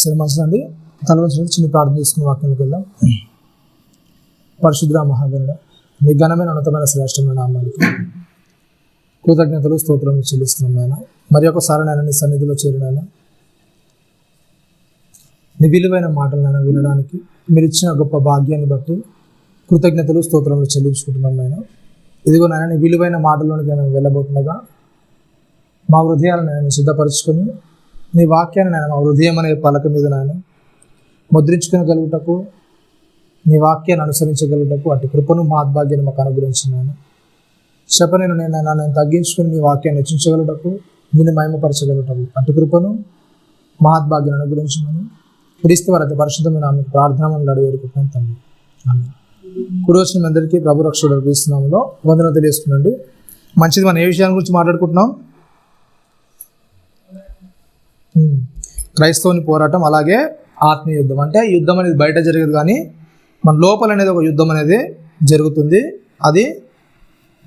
సరే మంచిదండి. తలవంచండి, చిన్న ప్రార్థన చేసుకుని వాక్యంలోకి వెళ్దాం. పరిశుద్ధ మహాగణుడ, మీ ఘనమైన ఉన్నతమైన శ్రేష్టమైన నామానికి కృతజ్ఞతలు స్తోత్రం చెల్లిస్తున్నాం నాయన. మరి ఒకసారి నేను నీ సన్నిధిలో చేరినాయన, నీ విలువైన మాటలు వినడానికి మీరు ఇచ్చిన గొప్ప భాగ్యాన్ని బట్టి కృతజ్ఞతలు స్తోత్రములు చెల్లించుకుంటున్నాం నాయన. ఇదిగో నాయన, నీ విలువైన మాటల్లోనికి నేను వెళ్ళబోతుండగా మా హృదయాలను నేను సిద్ధపరచుకొని నీ వాక్యాన్ని నేను మా హృదయం అనే పలక మీద నాయన ముద్రించుకోగలుగుటకు, నీ వాక్యాన్ని అనుసరించగలుగుటకు అటు కృపను మహాద్భాగ్యాన్ని మాకు అనుగ్రహించినాను. చెప్పనేను నేను తగ్గించుకుని నీ వాక్యాన్ని హెచ్చించగలుగుటకు, నిన్ను మహిమపరచగలుగుటకు అటు కృపను మహాద్భాగ్యాన్ని అనుగ్రహించమని క్రీస్తు వారి పరిశుద్ధమైన ఆమెకు ప్రార్థనలు అడివేడుకుంటున్నాను తండ్రి. ఆమె ఇప్పుడు వచ్చిన మీ అందరికీ ప్రభు రక్షకుడు క్రీస్తునామములో వందనం తెలియజేస్తున్నాండి. మంచిది. మనం ఏ విషయాల గురించి మాట్లాడుకుంటున్నాం? క్రైస్తవుని పోరాటం, అలాగే ఆత్మీయ యుద్ధం. అంటే యుద్ధం అనేది బయట జరిగేది, కానీ మన లోపల అనేది ఒక యుద్ధం అనేది జరుగుతుంది. అది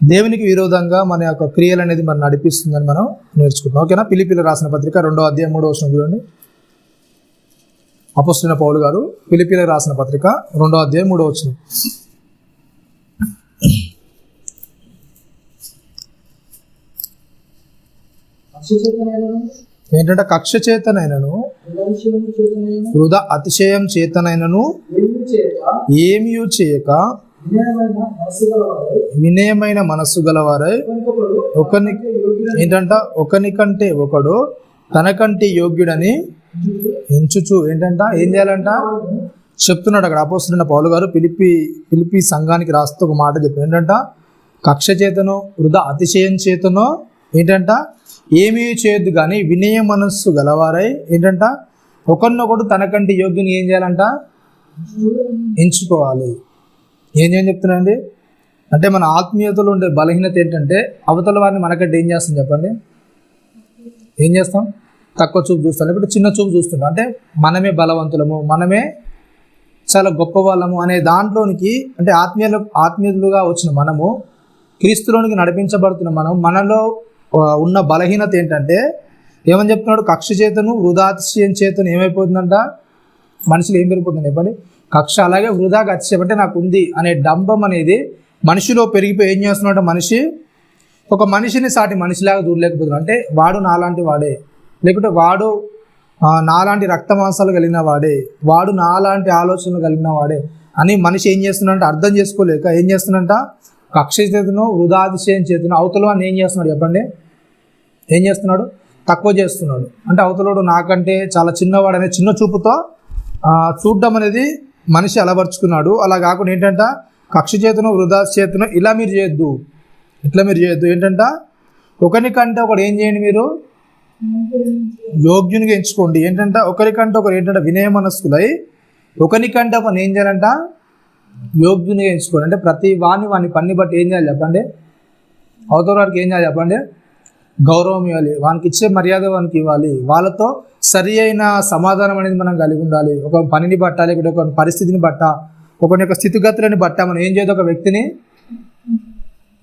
దేవునికి విరోధంగా మన యొక్క క్రియలు అనేది మనం నడిపిస్తుందని మనం నేర్చుకుంటాం. ఓకేనా? ఫిలిప్పీయులకు రాసిన పత్రిక 2వ అధ్యాయం 3వ వచనం చూడండి. అపోస్తలుడైన పౌలు గారు ఫిలిప్పీయులకు రాసిన పత్రిక 2వ అధ్యాయం 3వ వచనం. ఏంటంటే కక్ష చేతనైనను వృధా అతిశయం చేతనైనను ఏమీ చేయక వినయమైన మనస్సు గలవారై ఒకనికంటే ఒకడు తనకంటే యోగ్యుడని ఎంచుచు ఏం చేయాలంట చెప్తున్నాడు అక్కడ అపోస్తలుడైన పౌలు గారు ఫిలిప్పీ సంఘానికి రాస్తూ ఒక మాట చెప్పారు. ఏంటంట కక్ష చేతనో వృధా అతిశయం చేతనో ఏమీ చేయొద్దు, కానీ వినయ మనస్సు గలవారై ఒకరినొకడు తనకంటే యోగ్యుని ఏం చేయాలంట? ఎంచుకోవాలి. ఏం చెప్తున్నాండి అంటే మన ఆత్మీయతలో ఉండే బలహీనత ఏంటంటే అవతల వారిని మనకంటే ఏం చేస్తాం చెప్పండి? ఏం చేస్తాం? తక్కువ చూపు చూస్తాం, లేకపోతే చిన్న చూపు చూస్తుంటాం. అంటే మనమే బలవంతులము, మనమే చాలా గొప్ప వాళ్ళము అనే దాంట్లోనికి, అంటే ఆత్మీయులుగా వచ్చిన మనము, క్రీస్తులోనికి నడిపించబడుతున్న మనలో ఉన్న బలహీనత ఏంటంటే ఏమని చెప్తున్నాడు? కక్ష చేతను వృధాతిశయం చేతను ఏమైపోతుందంట? మనిషిలో ఏం పెరిగిపోతుంది చెప్పండి? కక్ష, అలాగే వృధాగా అతిశయం, అంటే నాకు ఉంది అనే డంబం అనేది మనిషిలో పెరిగిపోయి ఏం చేస్తున్నాడు? ఒక మనిషిని సాటి మనిషిలాగా దూరలేకపోతున్నాడు. అంటే వాడు నాలాంటి వాడే, లేకుంటే వాడు నాలాంటి రక్త మాంసాలు కలిగిన వాడే, వాడు నాలాంటి ఆలోచనలు కలిగిన వాడే అని మనిషి ఏం చేస్తున్నాడంటే అర్థం చేసుకోలేక ఏం చేస్తున్నాడంట? కక్ష చేతను వృధాతిశయం చేతను అవతల వాడిని ఏం చేస్తున్నాడు చెప్పండి? ఏం చేస్తున్నాడు? తక్కువ చేస్తున్నాడు. అంటే అవతలోడు నాకంటే చాలా చిన్నవాడు అనే చిన్న చూపుతో చూడడం అనేది మనిషి అలవర్చుకున్నాడు. అలా కాకుండా ఏంటంట కక్ష చేతను వృధాచేతను ఇలా మీరు చేయొద్దు, ఇట్లా మీరు చేయొద్దు. ఏంటంట ఒకరికంటే ఒకడు ఏం చేయండి? మీరు యోగ్యునిగా ఎంచుకోండి. ఏంటంటే ఒకరికంటే ఒకరు వినయ మనస్కులై ఒకరికంటే ఒకరిని ఏం చేయాలంట? యోగ్యునిగా ఎంచుకోండి. అంటే ప్రతి వాని పని బట్టి ఏం చేయాలి చెప్పండి? అవతల వారికి ఏం చేయాలి చెప్పండి? గౌరవం ఇవ్వాలి, వానికి ఇచ్చే మర్యాద వానికి ఇవ్వాలి, వాళ్ళతో సరి అయిన సమాధానం అనేది మనం కలిగి ఉండాలి. ఒక పనిని బట్ట, లేకపోతే ఒక పరిస్థితిని బట్ట, ఒకరి యొక్క స్థితిగతులని బట్ట మనం ఏం చేయదు? ఒక వ్యక్తిని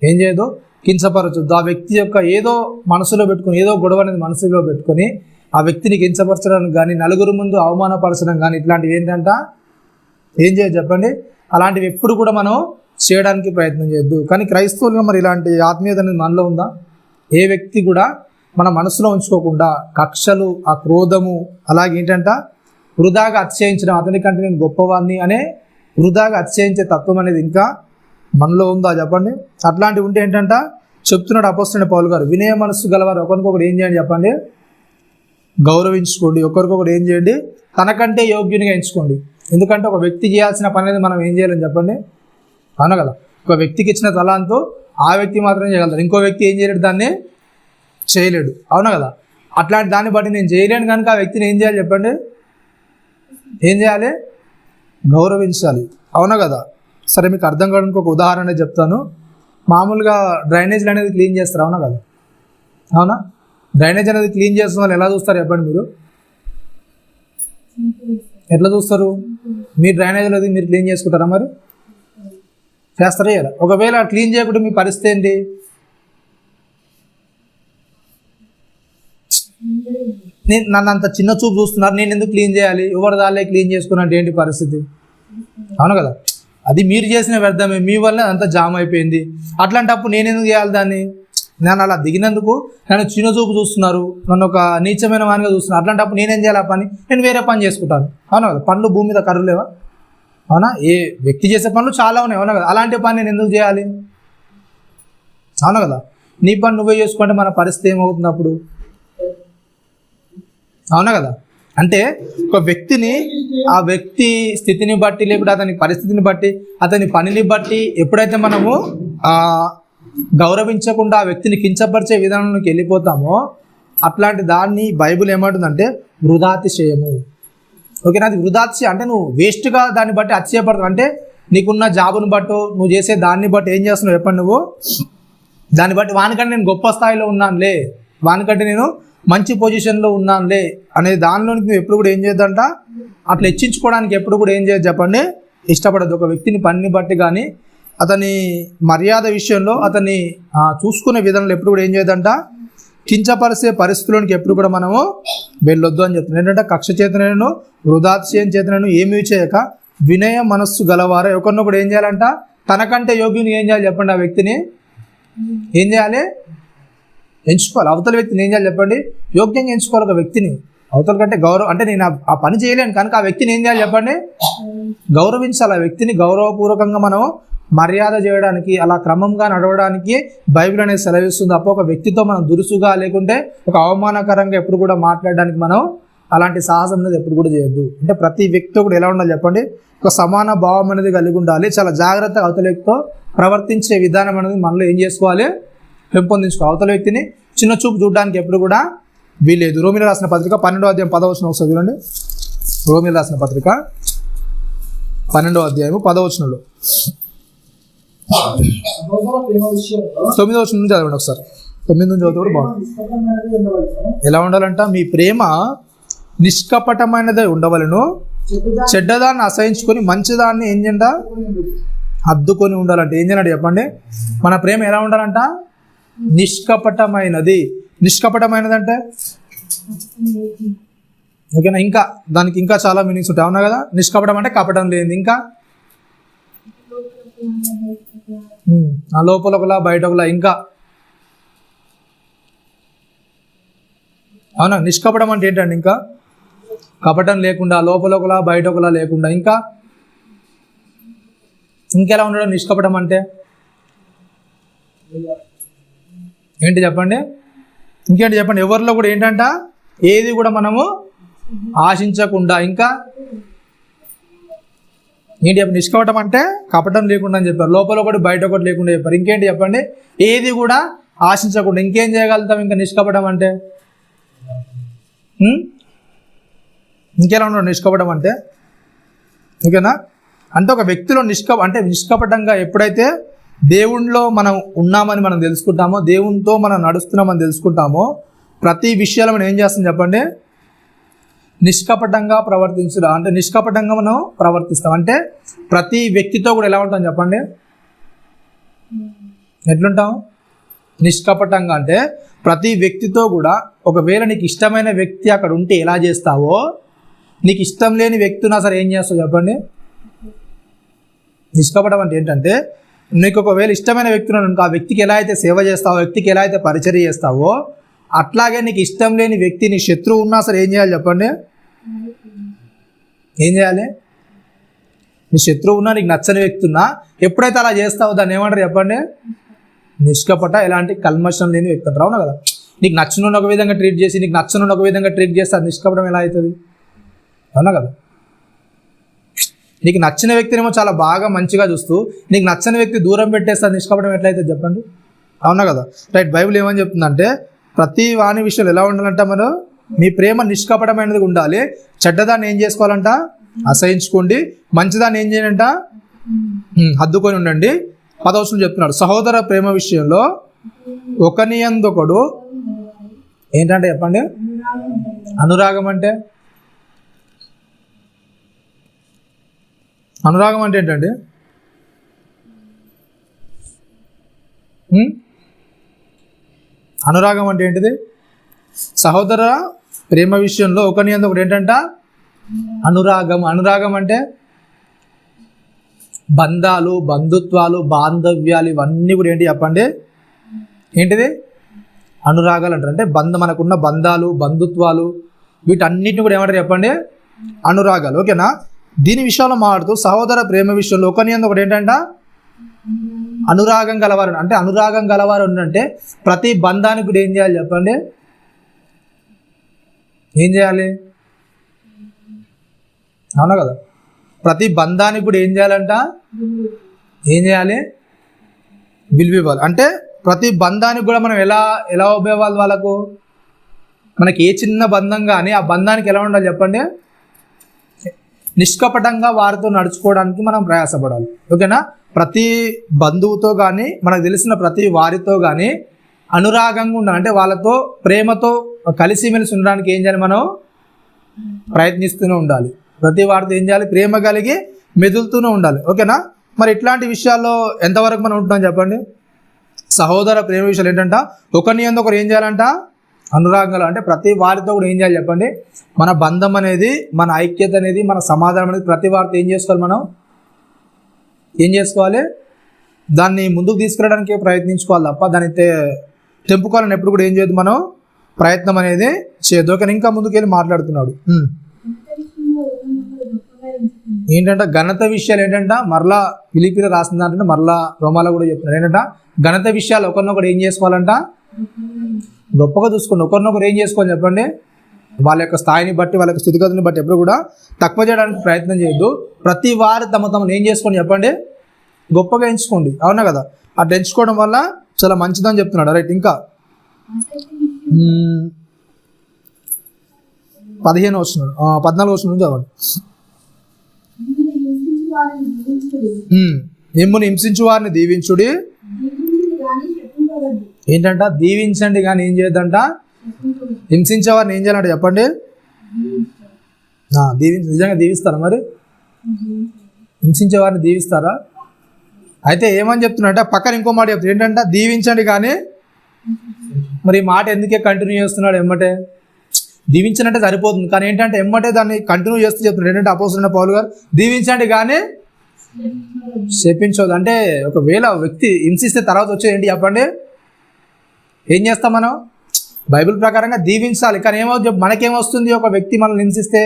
ఏం చేయదు? కించపరచొద్దు. ఆ వ్యక్తి యొక్క ఏదో మనసులో పెట్టుకుని, ఏదో గొడవ అనేది మనసులో పెట్టుకొని ఆ వ్యక్తిని కించపరచడానికి కానీ, నలుగురు ముందు అవమానపరచడం కానీ, ఇట్లాంటివి ఏంటంట ఏం చేయదు చెప్పండి? అలాంటివి ఎప్పుడు కూడా మనం చేయడానికి ప్రయత్నం చేయొద్దు. కానీ క్రైస్తవులుగా మరి ఇలాంటి ఆత్మీయత అనేది మనలో ఉందా? ఏ వ్యక్తి కూడా మన మనసులో ఉంచుకోకుండా కక్షలు, ఆ క్రోధము, అలాగే వృధాగా అతిశయించడం, అతనికంటే నేను గొప్పవాడిని అనే వృధాగా అతిశయించే తత్వం అనేది ఇంకా మనలో ఉందా చెప్పండి? అట్లాంటివి ఉంటే చెప్తున్నాడు అపోస్తలుడైన పౌలు గారు, వినయ మనస్సు గలవారు ఒకరికొకరు ఏం చేయండి చెప్పండి? గౌరవించుకోండి. ఒకరికొకరు ఏం చేయండి? తనకంటే యోగ్యునిగా ఎంచుకోండి. ఎందుకంటే ఒక వ్యక్తి చేయాల్సిన పని అనేది మనం ఏం చేయాలని చెప్పండి? అవునా కదా? ఒక వ్యక్తికి ఇచ్చిన తలాంతో ఆ వ్యక్తి మాత్రమే చేయగలుగుతాడు, ఇంకో వ్యక్తి ఏం చేయలేడు, దాన్ని చేయలేడు. అవునా కదా? అట్లాంటి దాన్ని బట్టి నేను చేయలేను కనుక ఆ వ్యక్తిని ఏం చేయాలి చెప్పండి? ఏం చేయాలి? గౌరవించాలి. అవునా కదా? సరే, మీకు అర్థం కావడానికి ఒక ఉదాహరణ చెప్తాను. మామూలుగా డ్రైనేజీలు అనేది క్లీన్ చేస్తారు, అవునా కదా? అవునా? డ్రైనేజ్ అనేది క్లీన్ చేస్తున్న వాళ్ళు ఎలా చూస్తారు చెప్పండి? మీరు ఎట్లా చూస్తారు? మీ డ్రైనేజీలో మీరు క్లీన్ చేసుకుంటారా? మరి చేస్తారా? ఒకవేళ క్లీన్ చేయకుండా మీ పరిస్థితి ఏంటి? నన్ను అంత చిన్న చూపు చూస్తున్నారు, నేను ఎందుకు క్లీన్ చేయాలి, ఎవరు దాళ్ళే క్లీన్ చేసుకున్నట్టు ఏంటి పరిస్థితి? అవును కదా, అది మీరు చేసిన వ్యర్థమే, మీ వల్ల అంతా జామ్ అయిపోయింది. అట్లాంటప్పుడు నేను ఎందుకు చేయాలి దాన్ని? నేను అలా దిగినందుకు నన్ను చిన్న చూపు చూస్తున్నారు, నన్ను ఒక నీచమైన వానిగా చూస్తున్నారు. అట్లాంటప్పుడు నేనేం చేయాలి? ఆ పని నేను వేరే పని చేసుకుంటాను. అవునా కదా, పనులు భూమి మీద కర్రులేవా? అవునా, ఏ వ్యక్తి చేసే పనులు చాలా ఉన్నాయి. అవునా కదా, అలాంటి పని నేను ఎందుకు చేయాలి? అవునా కదా, నీ పని నువ్వే చేసుకుంటే మన పరిస్థితి ఏమవుతుంది అప్పుడు? అవునా కదా, అంటే ఒక వ్యక్తిని ఆ వ్యక్తి స్థితిని బట్టి, లేకపోతే అతని పరిస్థితిని బట్టి, అతని పనిని బట్టి ఎప్పుడైతే మనము గౌరవించకుండా ఆ వ్యక్తిని కించపరిచే విధానంలోకి వెళ్ళిపోతామో, అట్లాంటి దాన్ని బైబిల్ ఏమంటుందంటే వృధాతిశయము. ఓకేనా, అది వృధాతిశయం అంటే నువ్వు వేస్ట్గా దాన్ని బట్టి అతిశయపడతావు. అంటే నీకున్న జాబుని బట్టో, నువ్వు చేసే దాన్ని బట్టి ఏం చేస్తున్నావు చెప్పండి? నువ్వు దాన్ని బట్టి వానికంటే నేను గొప్ప స్థాయిలో ఉన్నానులే, వానికంటే నేను మంచి పొజిషన్లో ఉన్నానులే అనే దానిలోనికి నువ్వు ఎప్పుడు కూడా ఏం చేయొద్దంట, అట్లా హెచ్చించుకోవడానికి ఎప్పుడు కూడా ఏం చేయొద్దు చెప్పండి, ఇష్టపడద్దు. ఒక వ్యక్తిని పనిని బట్టి కానీ, అతని మర్యాద విషయంలో, అతన్ని చూసుకునే విధానంలో ఎప్పుడు కూడా ఏం చేయొద్దంట, కించపరిచే పరిస్థితుల్లోనికి ఎప్పుడు కూడా మనము వెళ్ళొద్దు అని చెప్తున్నాను. ఏంటంటే కక్ష చేతనను, వృధాతిశయం చేతనను ఏమీ చేయక వినయ మనస్సు గలవారే ఒకరినొకడు ఏం చేయాలంట, తనకంటే యోగ్యుని ఏం చేయాలి చెప్పండి? ఆ వ్యక్తిని ఏం చేయాలి? ఎంచుకోవాలి. అవతల వ్యక్తిని ఏం చేయాలి చెప్పండి? యోగ్యంగా ఎంచుకోవాలి. ఒక వ్యక్తిని అవతల కంటే గౌరవం, అంటే నేను ఆ పని చేయలేను కనుక ఆ వ్యక్తిని ఏం చేయాలి చెప్పండి? గౌరవించాలి. ఆ వ్యక్తిని గౌరవపూర్వకంగా మనం మర్యాద చేయడానికి, అలా క్రమంగా నడవడానికి బైబిల్ అనేది సెలవిస్తుంది. తప్ప ఒక వ్యక్తితో మనం దురుసుగా, లేకుంటే ఒక అవమానకరంగా ఎప్పుడు కూడా మాట్లాడడానికి మనం అలాంటి సాహసం అనేది ఎప్పుడు కూడా చేయొద్దు. అంటే ప్రతి వ్యక్తితో కూడా ఎలా ఉండాలి చెప్పండి? ఒక సమాన భావం అనేది కలిగి ఉండాలి. చాలా జాగ్రత్తగా అవతల వ్యక్తితో ప్రవర్తించే విధానం అనేది మనలో ఏం చేసుకోవాలి? పెంపొందించుకో. అవతల వ్యక్తిని చిన్న చూపు చూడడానికి ఎప్పుడు కూడా వీలేదు. రోమిలో రాసిన పత్రిక 12వ అధ్యాయం 10వ వచనం ఒకసారి చూడండి. రోమిలో రాసిన పత్రిక 12వ అధ్యాయం 10వ వచనంలో 9వ వచనం నుంచి చదవండి ఒకసారి. 9 నుంచి చదువుతాడు బాగుంది. ఎలా ఉండాలంట? మీ ప్రేమ నిష్కపటమైనదే ఉండవలను, చెడ్డదాన్ని అసహించుకొని మంచిదాన్ని ఏం చేయండి? అద్దుకొని ఉండాలంటే ఏం చేయాలంటే చెప్పండి? మన ప్రేమ ఎలా ఉండాలంట? నిష్కపటమైనది. నిష్కపటమైనది అంటే ఓకేనా, ఇంకా దానికి ఇంకా చాలా మీనింగ్స్ ఉంటాయి. అవునా కదా, నిష్కపటం అంటే కపటం లేదు. ఇంకా ఆ లోపల ఒకలా బయట ఒకలా. ఇంకా అవునా, నిష్కపటం అంటే ఏంటండి? ఇంకా కపటం లేకుండా, లోపల ఒకలా బయట ఒకలా లేకుండా. ఇంకా ఇంకెలా ఉండడం నిష్కపటం అంటే ఏంటి చెప్పండి? ఇంకేంటి చెప్పండి? ఎవరిలో కూడా ఏంటంట, ఏది కూడా మనము ఆశించకుండా. ఇంకా ఏంటి చెప్పండి? నిష్కపటం అంటే కపటం లేకుండా అని చెప్పారు. లోపల ఒకటి బయట ఒకటి లేకుండా చెప్పారు. ఇంకేంటి చెప్పండి? ఏది కూడా ఆశించకుండా. ఇంకేం చేయగలుగుతాం ఇంకా నిష్కపటం అంటే? ఇంకెలా ఉండడం నిష్కపటం అంటే? ఓకేనా, అంటే ఒక వ్యక్తిలో నిష్కపటంగా ఎప్పుడైతే దేవునిలో మనం ఉన్నామని మనం తెలుసుకుంటామో, దేవునితో మనం నడుస్తున్నామని తెలుసుకుంటామో, ప్రతి విషయాలు మనం ఏం చేస్తాం చెప్పండి? నిష్కపటంగా ప్రవర్తించడం. అంటే నిష్కపటంగా మనం ప్రవర్తిస్తాం. అంటే ప్రతి వ్యక్తితో కూడా ఎలా ఉంటాం చెప్పండి? ఎట్లుంటాం? నిష్కపటంగా. అంటే ప్రతి వ్యక్తితో కూడా, ఒకవేళ నీకు ఇష్టమైన వ్యక్తి అక్కడ ఉంటే ఎలా చేస్తావో, నీకు ఇష్టం లేని వ్యక్తినా సరే ఏం చేస్తావు చెప్పండి? నిష్కపటం అంటే ఏంటంటే, నీకు ఒకవేళ ఇష్టమైన వ్యక్తి ఉన్నాడు, ఆ వ్యక్తికి ఎలా అయితే సేవ చేస్తావో, వ్యక్తికి ఎలా అయితే పరిచర్య చేస్తావో, అట్లాగే నీకు ఇష్టం లేని వ్యక్తి, నీ శత్రువు ఉన్నా సరే ఏం చేయాలి చెప్పండి? ఏం చేయాలి? నీ శత్రువు ఉన్నా, నీకు నచ్చని వ్యక్తి ఉన్నా, ఎప్పుడైతే అలా చేస్తావో దాన్ని ఏమంటారు చెప్పండి? నిష్కపట. ఎలాంటి కల్మషం లేని వ్యక్తి అంటారు. అవునా కదా, నీకు నచ్చిన ఒక విధంగా ట్రీట్ చేసి, నీకు నచ్చని ఒక విధంగా ట్రీట్ చేస్తే అది నిష్కపటం ఎలా అవుతుంది? అవునా కదా, నీకు నచ్చిన వ్యక్తినేమో చాలా బాగా మంచిగా చూస్తూ, నీకు నచ్చని వ్యక్తి దూరం పెట్టేస్తే నిష్కపటం ఎట్లయితే చెప్పండి? అవునా కదా, రైట్. బైబిల్ ఏమని చెప్తుందంటే, ప్రతి వాని విషయాలు ఎలా ఉండాలంట? మనం మీ ప్రేమ నిష్కపటమైనది ఉండాలి. చెడ్డదాన్ని ఏం చేసుకోవాలంట? అసహించుకోండి. మంచిదాన్ని ఏం చేయాలంట? హద్దుకొని ఉండండి. 10వ వచనం చెప్తున్నాడు, సహోదర ప్రేమ విషయంలో ఒకని యందొకడు ఏంటంటే చెప్పండి? అనురాగం. అంటే అనురాగం అంటే ఏంటండి? అనురాగం అంటే ఏంటిది? సహోదర ప్రేమ విషయంలో ఒకని యందు ఒకటి ఏంటంట అనురాగం. అనురాగం అంటే బంధాలు, బంధుత్వాలు, బాంధవ్యాలు ఇవన్నీ కూడా ఏంటి చెప్పండి, ఏంటిది అనురాగాలు అంటారు. అంటే మనకున్న బంధాలు, బంధుత్వాలు వీటన్నిటిని కూడా ఏమంటారు చెప్పండి, అనురాగాలు. ఓకేనా. దీని విషయంలో మాట్లాడుతూ సహోదర ప్రేమ విషయంలో ఒకని యందు ఒకటి ఏంటంట అనురాగం గలవారు. అంటే అనురాగం గలవారు అంటే ప్రతి బంధానికి కూడా ఏం చేయాలి చెప్పండి, ఏం చేయాలి, అవునా కదా. ప్రతి బంధానికి కూడా ఏం చేయాలంట, ఏం చేయాలి, విలువ ఇవ్వాలి. అంటే ప్రతి బంధానికి కూడా మనం ఎలా ఇవ్వాలి వాళ్ళకు. మనకి ఏ చిన్న బంధం కానీ ఆ బంధానికి ఎలా ఉండాలి చెప్పండి, నిష్కపటంగా వారితో నడుచుకోవడానికి మనం ప్రయాసపడాలి. ఓకేనా. ప్రతి బంధువుతో కానీ మనకు తెలిసిన ప్రతి వారితో కానీ అనురాగంగా ఉండాలి. అంటే వాళ్ళతో ప్రేమతో కలిసిమెలిసి ఉండడానికి ఏం చేయాలి, మనం ప్రయత్నిస్తూనే ఉండాలి. ప్రతి వారితో ఏం చేయాలి, ప్రేమ కలిగి మెదులుతూనే ఉండాలి. ఓకేనా. మరి ఇట్లాంటి విషయాల్లో ఎంతవరకు మనం ఉంటున్నాం చెప్పండి. సహోదర ప్రేమ విషయాలు ఏంటంట ఒకరిని యందు ఒకరు ఏం చేయాలంట అనురాగాలు. అంటే ప్రతి వారితో కూడా ఏం చేయాలి చెప్పండి, మన బంధం అనేది, మన ఐక్యత అనేది, మన సమాధానం అనేది ప్రతి వారితో ఏం చేసుకోవాలి, మనం ఏం చేసుకోవాలి, దాన్ని ముందుకు తీసుకెళ్ళడానికి ప్రయత్నించుకోవాలి తప్ప దాన్ని తెంపుకోవాలని ఎప్పుడు కూడా ఏం చేయదు, మనం ప్రయత్నం అనేది చేయదు. ఓకే. ఇంకా ముందుకెళ్ళి మాట్లాడుతున్నాడు. ఏంటంట ఘనత విషయాలు ఏంటంట మరలా ఫిలిప్పీలో రాసిన దాంట్లో మరలా రోమాలో కూడా చెప్తున్నారు. ఏంటంట ఘనత విషయాలు ఒకరినొకరు ఏం చేసుకోవాలంట, గొప్పగా చూసుకోండి. ఒకరినొకరు ఏం చేసుకోవాలి చెప్పండి, వాళ్ళ యొక్క స్థాయిని బట్టి, వాళ్ళ యొక్క స్థితిగతుని బట్టి ఎప్పుడు కూడా తక్కువ చేయడానికి ప్రయత్నం చేయొద్దు. ప్రతి వారు తమను ఏం చేసుకోండి చెప్పండి, గొప్పగా ఎంచుకోండి. అవునా కదా. అట్లా ఎంచుకోవడం వల్ల చాలా మంచిదని చెప్తున్నాడు. రైట్. ఇంకా 15 వస్తున్నాడు, 14 వస్తున్నాడు చదవండి. మిమ్మును హింసించు వారిని దీవించుడి. ఏంటంట దీవించండి కానీ ఏం చేయొద్దంట, హింసించే వారిని ఏం చేయాలంట చెప్పండి, నిజంగా దీవిస్తారా మరి, హింసించే వారిని దీవిస్తారా? అయితే ఏమని చెప్తున్నట్ట పక్కన ఇంకో మాట చెప్తారు. ఏంటంట దీవించండి కానీ, మరి ఈ మాట ఎందుకే కంటిన్యూ చేస్తున్నాడు ఎమ్మటే, దీవించనంటే సరిపోతుంది కానీ ఏంటంటే ఎమ్మటే దాన్ని కంటిన్యూ చేస్తూ చెప్తున్నాడు. ఏంటంటే అపోస్తలుడైన పౌలు గారు దీవించండి కానీ శపించవద్దు. అంటే ఒకవేళ వ్యక్తి హింసిస్తే తర్వాత వచ్చేది ఏంటి చెప్పండి, ఏం చేస్తాం మనం, బైబిల్ ప్రకారంగా దీవించాలి. కానీ ఏమవుతుంది, మనకేమొస్తుంది, ఒక వ్యక్తి మనల్ని హింసిస్తే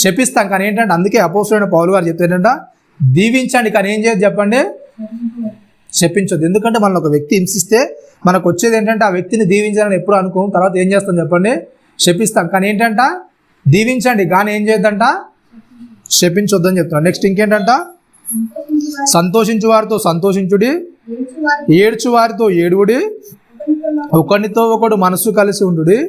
శపిస్తాం. కానీ ఏంటంటే అందుకే అపోస్తలుడైన పౌలు గారు చెప్తే ఏంటంటే దీవించండి కానీ ఏం చేయదు చెప్పండి, శపించొద్దు. ఎందుకంటే మనల్ని ఒక వ్యక్తి హింసిస్తే మనకు వచ్చేది ఏంటంటే ఆ వ్యక్తిని దీవించాలని ఎప్పుడు అనుకోం, తర్వాత ఏం చేస్తాం చెప్పండి, శపిస్తాం. కానీ ఏంటంట దీవించండి కానీ ఏం చేయొద్దంట, శపించొద్దని చెప్తున్నాడు. నెక్స్ట్ ఇంకేంటంట సంతోషించు వారితో సంతోషించుడి, ఏడ్చు వారితో ఏడువుడి, ఒకనితో ఒకడు మనసు కలిసి ఉండుడి,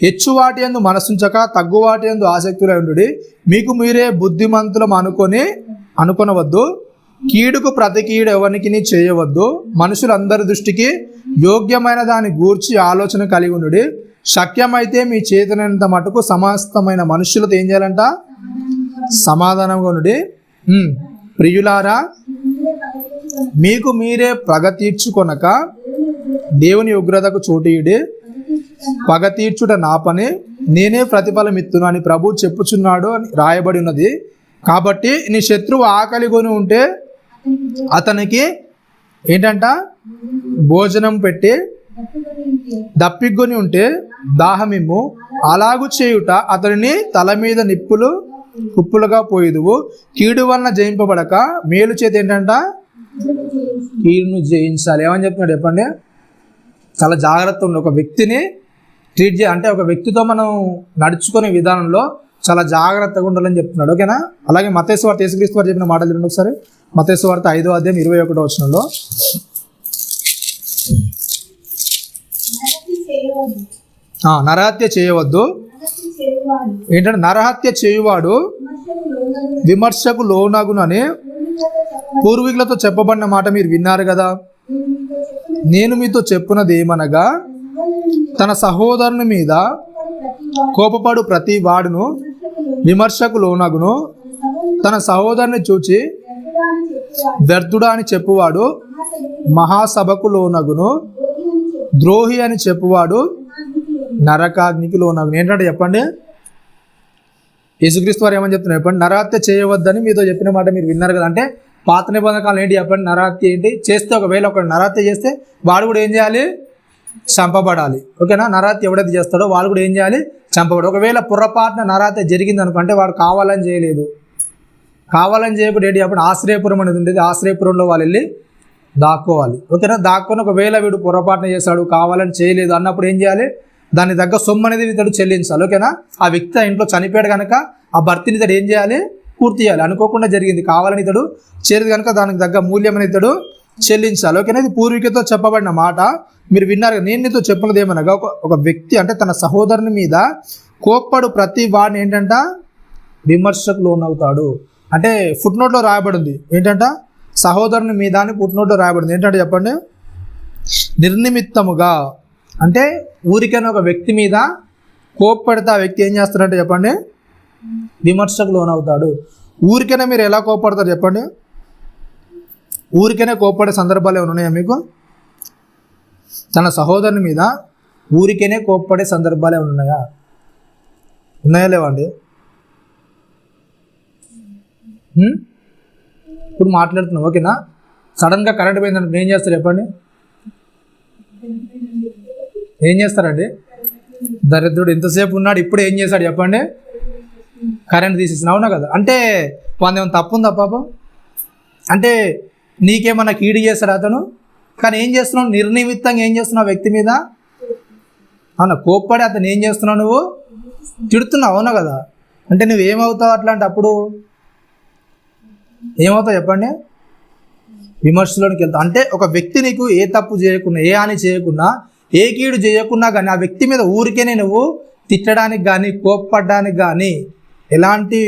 హెచ్చు వాటి యందు మనసుంచక తగ్గు వాటి యందు ఆసక్తులై ఉండుడి, మీకు మీరే బుద్ధిమంతులం అనుకొనవద్దు, కీడుకు ప్రతి కీడు ఎవరికి చేయవద్దు, మనుషులందరి దృష్టికి యోగ్యమైన దాన్ని గూర్చి ఆలోచన కలిగి ఉండుడి, శక్యమైతే మీ చేతనంత మటుకు సమస్తమైన మనుషులతో ఏం చేయాలంట సమాధానంగా ఉండుడి. ప్రియులారా మీకు మీరే పగ తీర్చుకొనక దేవుని ఉగ్రతకు చోటీయుడి, పగ తీర్చుట నా పని, నేనే ప్రతిఫలం ఇత్తును అని ప్రభు చెప్పుచున్నాడు అని రాయబడి ఉన్నది. కాబట్టి నీ శత్రువు ఆకలి కొని ఉంటే అతనికి ఏంటంట భోజనం పెట్టి, దప్పిగొని ఉంటే దాహమిమ్ము, అలాగు చేయుట అతనిని తల మీద నిప్పులు కుప్పులుగా పోయిదువు, కీడు వలన జయింపబడక మేలు చేతి ఏంటంట కీడును జయించాలి. ఏమని చెప్తున్నాడు చెప్పండి, చాలా జాగ్రత్త ఉండి ఒక వ్యక్తిని ట్రీట్ చేయాలి. అంటే ఒక వ్యక్తితో మనం నడుచుకునే విధానంలో చాలా జాగ్రత్తగా ఉండాలని చెప్తున్నాడు. ఓకేనా. అలాగే మత్తయి సువార్త యేసుక్రీస్తు వారు చెప్పిన మాటలు చూడండి ఒకసారి. మత్తయి సువార్త 5వ అధ్యాయం 21వ వచనంలో నరహత్య చేయవద్దు. ఏంటంటే నరహత్య చేయువాడు విమర్శకు లోనగునని పూర్వీకులతో చెప్పబడిన మాట మీరు విన్నారు కదా. నేను మీతో చెప్పున్నది ఏమనగా, తన సహోదరుని మీద కోపపడు ప్రతి వాడును విమర్శకు లోనగును, తన సహోదరుని చూచి వ్యర్థుడా అని చెప్పువాడు మహాసభకు లోనగును, ద్రోహి అని చెప్పువాడు నరకాగ్నికి లోనగును. ఏంటంటే చెప్పండి, యేసుక్రీస్తు వారు ఏమని చెప్తున్నారు చెప్పండి? నరహత్య చేయవద్దని మీతో చెప్పిన మాట మీరు విన్నారు కదా. అంటే పాత నిబంధన కాలం ఏంటి చెప్పండి? నరహత్య ఏంటి? చేస్తే ఒకవేళ ఒక నరహత్య చేస్తే వాడు కూడా ఏం చేయాలి? చంపబడాలి. ఓకేనా? నరహత్య ఎవడైతే చేస్తాడో వాడు కూడా ఏం చేయాలి? చంపబడాలి. ఒకవేళ పొరపాటున నరహత్య జరిగింది అనుకుంటే వాడు కావాలని చేయలేదు, కావాలని చేయకుండా ఏంటి చెప్పండి? ఆశ్రయపురం అనేది ఉండేది, ఆశ్రయపురంలో వాళ్ళు వెళ్ళి దాక్కోవాలి. ఓకేనా? దాక్కొని ఒకవేళ వీడు పొరపాటున చేశాడు, కావాలని చేయలేదు అన్నప్పుడు ఏం చేయాలి? దాని దగ్గర సొమ్ము అనేది ఇతడు చెల్లించాలి. ఓకేనా? ఆ వ్యక్తి ఆ ఇంట్లో చనిపోయాడు కనుక ఆ భర్తని ఇతడు ఏం చేయాలి? పూర్తి చేయాలి. అనుకోకుండా జరిగింది, కావాలని ఇతడు చేరేది కనుక దానికి తగ్గ మూల్యం అనేది ఇతడు చెల్లించాలి. ఓకేనా? ఇది పూర్వీకులతో చెప్పబడిన మాట మీరు విన్నారు. నేను నీతో చెప్పినది ఏమనగా, ఒక వ్యక్తి అంటే తన సహోదరుని మీద కోప్పడు ప్రతి వాడిని ఏంటంట? విమర్శకు లోనవుతాడు. అంటే ఫుట్ నోట్లో రాయబడింది ఏంటంట? సహోదరుని మీద అని ఫుట్ నోట్లో రాయబడింది. ఏంటంటే చెప్పండి, నిర్నిమిత్తముగా. అంటే ఊరికైనా ఒక వ్యక్తి మీద కోప్పడితే ఆ వ్యక్తి ఏం చేస్తారంటే చెప్పండి? విమర్శకు లోనవుతాడు. ఊరికైనా మీరు ఎలా కోప్పడతారు చెప్పండి? ఊరికైనా కోప్పడే సందర్భాలు ఏమైనా ఉన్నాయా మీకు? తన సహోదరుని మీద ఊరికైనా కోప్పడే సందర్భాలు ఏమైనా ఉన్నాయా? ఉన్నాయా లేవండి? ఇప్పుడు మాట్లాడుతున్నాం. ఓకేనా? సడన్గా కరెంట్ పోయిందంటే ఏం చేస్తారు చెప్పండి? ఏం చేస్తారండి? దరిద్రుడు ఎంతసేపు ఉన్నాడు, ఇప్పుడు ఏం చేశాడు చెప్పండి? కరెంట్ తీసేసిన. అవునా కదా? అంటే వాడిని ఏమైనా తప్పు ఉందా పాపం? అంటే నీకేమన్నా కీడు చేస్తాడు అతను, కానీ ఏం చేస్తున్నావు? నిర్నిమిత్తంగా ఏం చేస్తున్నావు వ్యక్తి మీద? అవునా? కోప్పడి అతను ఏం చేస్తున్నావు? నువ్వు తిడుతున్నావు. అవునా కదా? అంటే నువ్వు ఏమవుతావు అట్లాంటి అప్పుడు? ఏమవుతావు చెప్పండి? విమర్శలోనికి వెళ్తావు. అంటే ఒక వ్యక్తి నీకు ఏ తప్పు చేయకుండా, ఏ హాని చేయకుండా, ఏ కీడు చేయకున్నా కానీ ఆ వ్యక్తి మీద ఊరికేనే నువ్వు తిట్టడానికి కానీ కోప్పడడానికి కానీ ఎలాంటి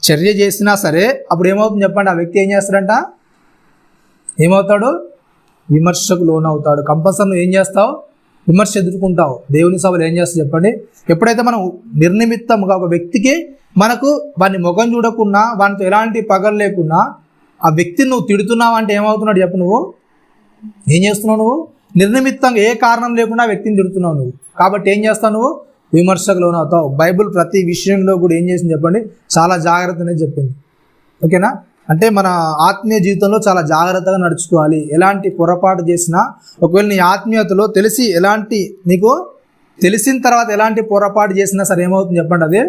చర్య చేసినా సరే అప్పుడు ఏమవుతుంది చెప్పండి? ఆ వ్యక్తి ఏం చేస్తాడంట? ఏమవుతాడు? విమర్శకు లోనవుతాడు. కంపల్సరీ నువ్వు ఏం చేస్తావు? విమర్శ ఎదుర్కొంటావు. దేవుని సభలు ఏం చేస్తావు చెప్పండి? ఎప్పుడైతే మనం నిర్నిమిత్తముగా ఒక వ్యక్తికి మనకు వాడిని ముఖం చూడకుండా, వానితో ఎలాంటి పగలు లేకుండా ఆ వ్యక్తిని నువ్వు తిడుతున్నావు అంటే ఏమవుతున్నాడు చెప్పు? నువ్వు ఏం చేస్తున్నావు? నువ్వు నిర్నిమిత్తంగా ఏ కారణం లేకుండా ఆ వ్యక్తిని తిడుతున్నావు నువ్వు. కాబట్టి ఏం చేస్తావు? నువ్వు విమర్శకు లోనవుతావు. బైబుల్ ప్రతి విషయంలో కూడా ఏం చేసింది చెప్పండి? చాలా జాగ్రత్త అనేది చెప్పింది. ఓకేనా? అంటే మన ఆత్మీయ జీవితంలో చాలా జాగ్రత్తగా నడుచుకోవాలి. ఎలాంటి పొరపాటు చేసినా, ఒకవేళ నీ ఆత్మీయతలో తెలిసి ఎలాంటి నీకు తెలిసిన తర్వాత ఎలాంటి పొరపాటు చేసినా సరే ఏమవుతుంది చెప్పండి? అదే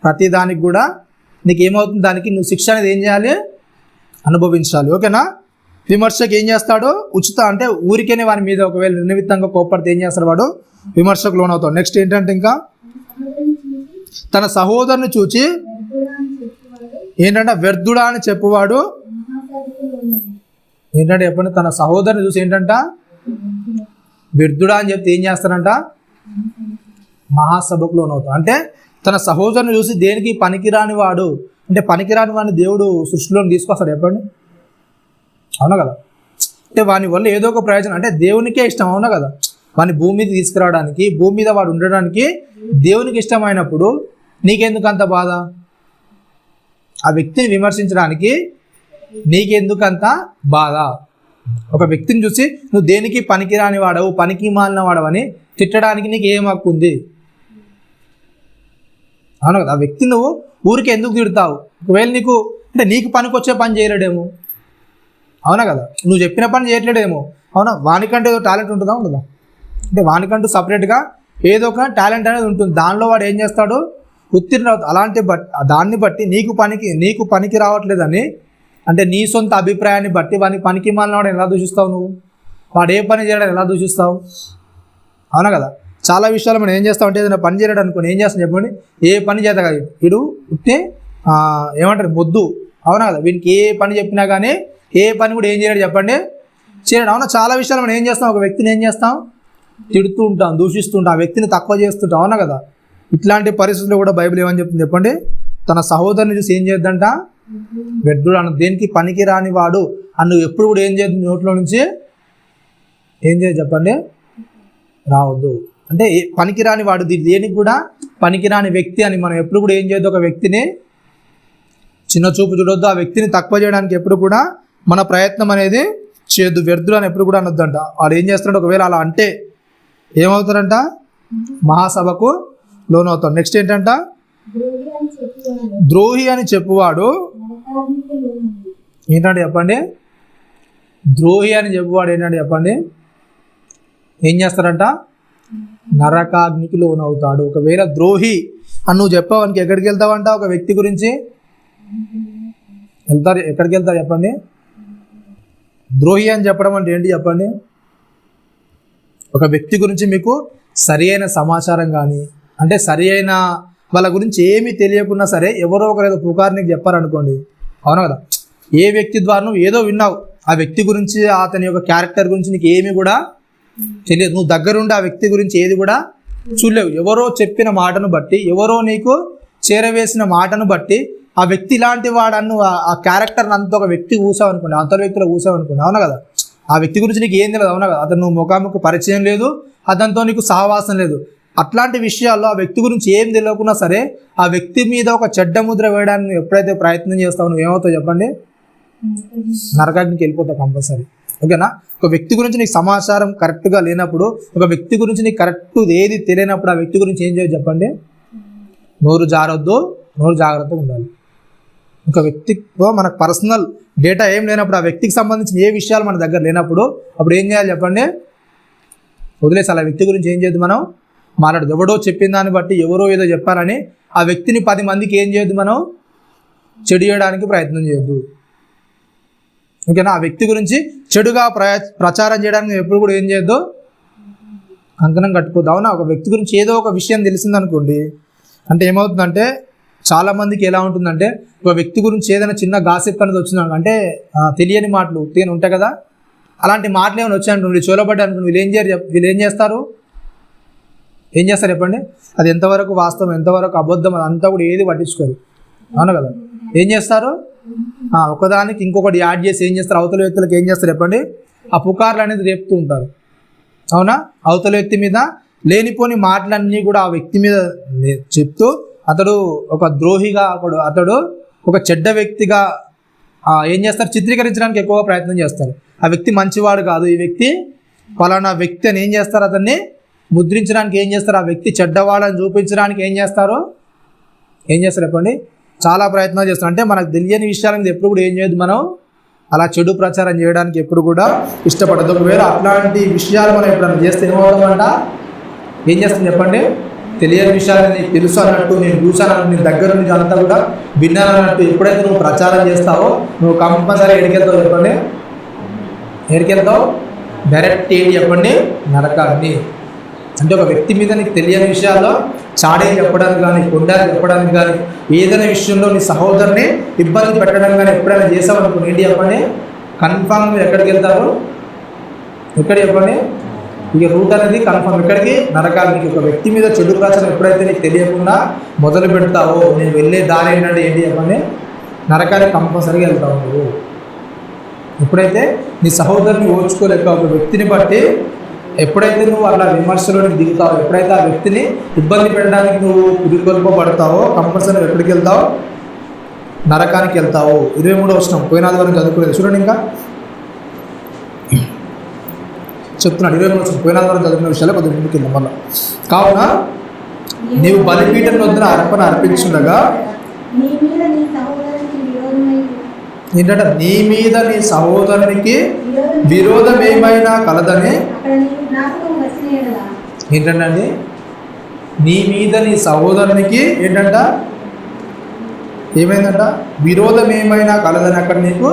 ప్రతి దానికి కూడా నీకు ఏమవుతుంది? దానికి నువ్వు శిక్ష అనేది ఏం చేయాలి? అనుభవించాలి. ఓకేనా? విమర్శకు ఏం చేస్తాడు? ఉచిత అంటే ఊరికేనే వాని మీద ఒకవేళ నిర్నిమిత్తంగా కోప్పడితే ఏం చేస్తాడు? వాడు విమర్శకు లోనవుతాడు. నెక్స్ట్ ఏంటంటే ఇంకా తన సహోదరుని చూచి ఏంటంటే వ్యర్థుడా అని చెప్పువాడు ఏంటంటే చెప్పండి? తన సహోదరుని చూసి ఏంటంట? వ్యర్థుడా అని చెప్తే ఏం చేస్తారంట? మహాసభకు లోనవుతాడు. అంటే తన సహోదరుని చూసి దేనికి పనికిరాని వాడు, అంటే పనికిరాని వాడిని దేవుడు సృష్టిలో తీసుకొస్తాడు చెప్పండి? అవునా కదా? అంటే వాని వల్ల ఏదో ఒక ప్రయోజనం, అంటే దేవునికే ఇష్టం. అవునా కదా? వాని భూమి మీద తీసుకురావడానికి, భూమి మీద వాడు ఉండడానికి దేవునికి ఇష్టమైనప్పుడు నీకెందుకు అంత బాధ? ఆ వ్యక్తిని విమర్శించడానికి నీకెందుకు అంత బాధ? ఒక వ్యక్తిని చూసి నువ్వు దేనికి పనికిరాని వాడవు, పనికి మాలిన వాడవని తిట్టడానికి నీకు ఏం హక్కు ఉంది? అవును కదా? ఆ వ్యక్తి నువ్వు ఊరికి ఎందుకు తిడతావు? ఒకవేళ నీకు అంటే నీకు పనికొచ్చే పని చేయలేడేమో. అవునా కదా? నువ్వు చెప్పిన పని చేయట్లేడేమో. అవునా? వానికంటే ఏదో టాలెంట్ ఉంటుందా? ఉండదా? అంటే వానికంటూ సపరేట్గా ఏదో ఒక టాలెంట్ అనేది ఉంటుంది. దానిలో వాడు ఏం చేస్తాడు? ఉత్తీర్ణ. అలాంటి దాన్ని బట్టి నీకు పనికి రావట్లేదని, అంటే నీ సొంత అభిప్రాయాన్ని బట్టి వాడిని పనికి మాలినవాడు ఎలా దూషిస్తావు? నువ్వు వాడు ఏ పని చేయడానికి ఎలా దూషిస్తావు? అవునా కదా? చాలా విషయాలు మనం ఏం చేస్తాం అంటే ఏదైనా పని చేయడం అనుకోని ఏం చేస్తాం చెప్పండి? ఏ పని చేత కాదు వీడు ఉత్తే ఏమంటారు మొద్దు. అవునా కదా? వీనికి ఏ పని చెప్పినా కానీ ఏ పని కూడా ఏం చేయడు చెప్పండి? చేయడం. అవునా? చాలా విషయాలు మనం ఏం చేస్తాం? ఒక వ్యక్తిని ఏం చేస్తాం? తిడుతూ ఉంటాం, దూషిస్తూ ఉంటాం, ఆ వ్యక్తిని తక్కువ చేస్తుంటాం. అవునా కదా? ఇట్లాంటి పరిస్థితుల్లో కూడా బైబిల్ ఏమని చెప్తుంది చెప్పండి? తన సహోదరుని చూసి ఏం చేద్దంట? వ్యర్థుడు అన్న, దేనికి పనికి రాని వాడు అని నువ్వు ఎప్పుడు కూడా ఏం చేయదు? నోట్లో నుంచి ఏం చేయదు చెప్పండి? రావద్దు. అంటే పనికిరాని వాడు, దేనికి కూడా పనికిరాని వ్యక్తి అని మనం ఎప్పుడు కూడా ఏం చేయొద్దు? ఒక వ్యక్తిని చిన్న చూపు చూడొద్దు. ఆ వ్యక్తిని తక్కువ చేయడానికి ఎప్పుడు కూడా మన ప్రయత్నం అనేది చేయొద్దు. వ్యర్థులు అని ఎప్పుడు కూడా అనొద్దంట. వాడు ఏం చేస్తున్నాడు? ఒకవేళ అలా అంటే ఏమవుతారంట? మహాసభకు లోనవుతాడు. నెక్స్ట్ ఏంటంట, ద్రోహి అని చెప్పువాడు ఏంటంటే చెప్పండి, ద్రోహి అని చెప్పువాడు ఏంటంటే చెప్పండి, ఏం చేస్తారంట, నరకాగ్నికి లోనవుతాడు. ఒకవేళ ద్రోహి అని నువ్వు చెప్పావనికి ఎక్కడికి వెళ్తావంట, ఒక వ్యక్తి గురించి వెళ్తారు. ఎక్కడికి వెళ్తారు చెప్పండి? ద్రోహి అని చెప్పడం అంటే ఏంటి చెప్పండి? ఒక వ్యక్తి గురించి మీకు సరి అయిన సమాచారం కానీ, అంటే సరి అయిన వాళ్ళ గురించి ఏమీ తెలియకున్నా సరే ఎవరో ఒకరు ఏదో పుకారు నీకు చెప్పారనుకోండి, అవునా కదా, ఏ వ్యక్తి ద్వారా నువ్వు ఏదో విన్నావు, ఆ వ్యక్తి గురించి అతని యొక్క క్యారెక్టర్ గురించి నీకు ఏమీ కూడా తెలియదు, నువ్వు దగ్గరుండి ఆ వ్యక్తి గురించి ఏది కూడా చూడలేవు, ఎవరో చెప్పిన మాటను బట్టి, ఎవరో నీకు చేరవేసిన మాటను బట్టి ఆ వ్యక్తి ఇలాంటి వాడన్ను ఆ క్యారెక్టర్ని అంత ఒక వ్యక్తి కూసావు అనుకోండి, అంతర్ వ్యక్తిలో కూసావు అనుకోండి, అవునా కదా, ఆ వ్యక్తి గురించి నీకు ఏం తెలియదు, అవునా కదా, అతను నువ్వు ముఖాముఖి పరిచయం లేదు, అతనితో నీకు సహవాసం లేదు, అట్లాంటి విషయాల్లో ఆ వ్యక్తి గురించి ఏం తెలియకున్నా సరే ఆ వ్యక్తి మీద ఒక చెడ్డ ముద్ర వేయడానికి నువ్వు ఎప్పుడైతే ప్రయత్నం చేస్తావు నువ్వు ఏమవుతావు చెప్పండి? నరకాగ్నికి వెళ్ళిపోతావు కంపల్సరీ. ఓకేనా? ఒక వ్యక్తి గురించి నీకు సమాచారం కరెక్ట్గా లేనప్పుడు, ఒక వ్యక్తి గురించి నీకు కరెక్ట్ ఏది తెలియనప్పుడు ఆ వ్యక్తి గురించి ఏం చేయొచ్చు చెప్పండి? నోరు జారొద్దు, నోరు జాగ్రత్తగా ఉండాలి. ఒక వ్యక్తితో మనకు పర్సనల్ డేటా ఏం లేనప్పుడు, ఆ వ్యక్తికి సంబంధించిన ఏ విషయాలు మన దగ్గర లేనప్పుడు అప్పుడు ఏం చేయాలి చెప్పండి? వదిలేసి ఆ వ్యక్తి గురించి ఏం చేయొద్దు మనం మాట్లాడదు. ఎవడో చెప్పిన దాన్ని బట్టి ఎవరో ఏదో చెప్పారని ఆ వ్యక్తిని 10 మందికి ఏం చేయొద్దు, మనం చెడు చేయడానికి ప్రయత్నం చేయొద్దు. ఓకేనా? ఆ వ్యక్తి గురించి చెడుగా ప్రచారం చేయడానికి ఎప్పుడు కూడా ఏం చేయొద్దు, కంకణం కట్టుకోద్దు. అవునా? ఒక వ్యక్తి గురించి ఏదో ఒక విషయం తెలిసిందనుకోండి, అంటే ఏమవుతుందంటే చాలామందికి ఎలా ఉంటుందంటే, ఒక వ్యక్తి గురించి ఏదైనా చిన్న గాసిప్ అనేది వచ్చిందనుకో, అంటే తెలియని మాటలు తేని ఉంటాయి కదా, అలాంటి మాటలు ఏమైనా వచ్చాయనుకోండి, చోలబడ్డా అనుకోండి, వీళ్ళు ఏం చేస్తారు చెప్పండి? అది ఎంతవరకు వాస్తవం, ఎంతవరకు అబద్ధం, అదంతా కూడా ఏది పట్టించుకోరు. అవును కదా? ఏం చేస్తారు? ఒకదానికి ఇంకొకటి యాడ్ చేసి ఏం చేస్తారు, అవతల వ్యక్తులకు ఏం చేస్తారు చెప్పండి? ఆ పుకార్లు అనేది రేపుతూ ఉంటారు. అవునా? అవతల వ్యక్తి మీద లేనిపోని మాటలన్నీ కూడా ఆ వ్యక్తి మీద చెప్తూ అతడు ఒక ద్రోహిగా, అతడు ఒక చెడ్డ వ్యక్తిగా ఏం చేస్తారు, చిత్రీకరించడానికి ఎక్కువ ప్రయత్నం చేస్తారు. ఆ వ్యక్తి మంచివాడు కాదు, ఈ వ్యక్తి ఫలానా వ్యక్తి అని ఏం చేస్తారు, అతన్ని ముద్రించడానికి ఏం చేస్తారు, ఆ వ్యక్తి చెడ్డవాడని చూపించడానికి ఏం చేస్తారు చెప్పండి? చాలా ప్రయత్నాలు చేస్తారు. అంటే మనకు తెలియని విషయాల మీద ఎప్పుడు కూడా ఏం చేయదు, మనం అలా చెడు ప్రచారం చేయడానికి ఎప్పుడు కూడా ఇష్టపడదు. ఒకవేళ అట్లాంటి విషయాలు మనం ఎప్పుడైనా చేస్తే ఏమవుతామంట, ఏం చేస్తాం చెప్పండి? తెలియని విషయాలు నీకు తెలుసు అన్నట్టు, నేను చూసాను అన్నట్టు, నీ దగ్గర నుంచి అంతా కూడా విన్నాను అన్నట్టు ఎప్పుడైతే నువ్వు ప్రచారం చేస్తావో నువ్వు కంపల్సరీ ఎడికెళ్తావు చెప్పండి? ఎడికెళ్తావు? డైరెక్ట్ ఏంటి చెప్పండి? నరకాన్ని. అంటే ఒక వ్యక్తి మీద నీకు తెలియని విషయాల్లో చాడే చెప్పడానికి కానీ, కొండాలు చెప్పడానికి కానీ, ఏదైనా విషయంలో నీ సహోదరుని ఇబ్బంది పెట్టడం కానీ ఎప్పుడైనా చేసామనుకో ఏంటి చెప్పండి? కన్ఫామ్ ఎక్కడికి వెళ్తారు? ఎక్కడ చెప్పండి? ఇక రూట్ అనేది కన్ఫర్మ్ ఎక్కడికి? నరకానికి. ఒక వ్యక్తి మీద చెడు ప్రచారం ఎప్పుడైతే నీకు తెలియకుండా మొదలు పెడతావో, నేను వెళ్ళే దారి ఏంటి చెప్పండి? నరకానికి కంపల్సరీగా వెళ్తావు నువ్వు. ఎప్పుడైతే నీ సహోదరుని ఓర్చుకోలేక ఒక వ్యక్తిని బట్టి ఎప్పుడైతే నువ్వు అట్లా విమర్శలోనికి దిగుతావో, ఎప్పుడైతే ఆ వ్యక్తిని ఇబ్బంది పెట్టడానికి నువ్వు పురికొల్పబడతావో కంపల్సరీ ఎక్కడికి వెళ్తావు? నరకానికి వెళ్తావు. 23వ వచనం పోయిన ఆదివారం చదువుకునేది చూడండి. ఇంకా చెప్తున్నాడు 23వ వచనం, పోయిన ఆదివారం చదువుకునే విషయాలు కొద్దిగా ముందుకు వెళ్దాం మళ్ళీ. కావున నీవు బలిపీఠం వద్ద అర్పణ అర్పించుండగా ఏంటంటే నీ మీద నీ సహోదరునికి విరోధం ఏమైనా కలదని, ఏంటండి నీ మీద నీ సహోదరునికి ఏంటంట ఏమైందంట? విరోధం ఏమైనా కలదని అక్కడ నీకు